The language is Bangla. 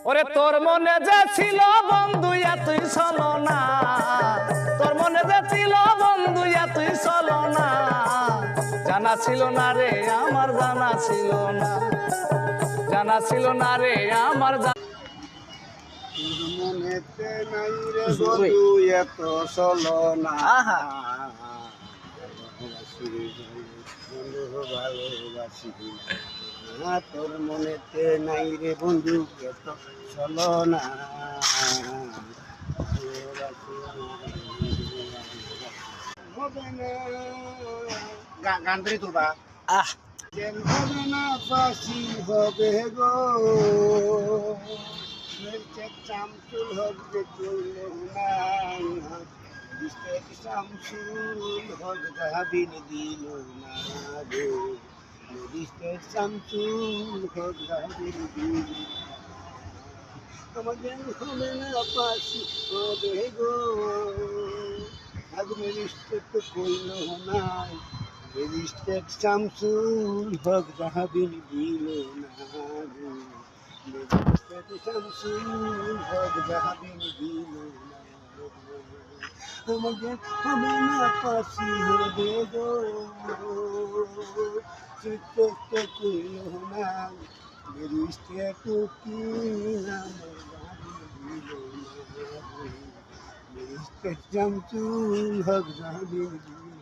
ওরে তোর মনে যে ছিল বন্ধু এতই চলো না, তোর মনে যে ছিল বন্ধু এতই চলো না, জানা ছিল না রে আমার, জানা ছিল না, জানা ছিল না রে আমার। মনেতে নাই রে বন্ধু এত চলো না, বন্ধু ভালোবাসি না, তোর মনেতে নাই রে বন্ধু এত চলো না, হবে না গান ধরে তোবা যেন হবে না ফাঁসি হবে গো, চামচুল হবে চুল নাই, চামচুল হবে দাবিল দিল না গো, চামচুল হবে দাবিল দিল, আমাদের হবে না ফাঁসি হবে গো, আগুনের রিস্টেট তো করল নাই, রিস্টেট চামচুল হক দাবিল দিল না গো, শামসুল হক দাবিল দিল না, আমাদের হবে না ফাঁসি হবে গো, রিস্টেট তো করল না, রিস্টেট কি নাম দাবিল দিল না গো, শামসুল হক দাবিল দিল।